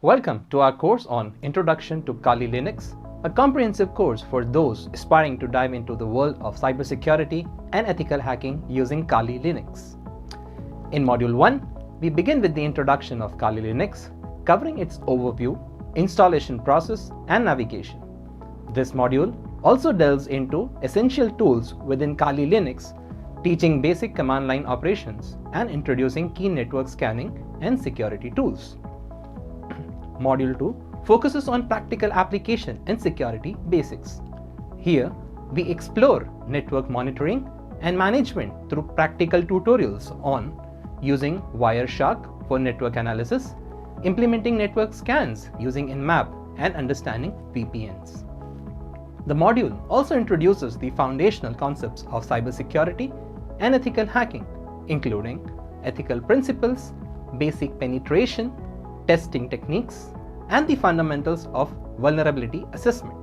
Welcome to our course on Introduction to Kali Linux, a comprehensive course for those aspiring to dive into the world of cybersecurity and ethical hacking using Kali Linux. In Module 1, we begin with the introduction of Kali Linux, covering its overview, installation process, and navigation. This module also delves into essential tools within Kali Linux, teaching basic command line operations and introducing key network scanning and security tools. Module 2 focuses on practical application and security basics. Here, we explore network monitoring and management through practical tutorials on using Wireshark for network analysis, implementing network scans using Nmap, and understanding VPNs. The module also introduces the foundational concepts of cybersecurity and ethical hacking, including ethical principles, basic penetration, testing techniques, and the fundamentals of vulnerability assessment.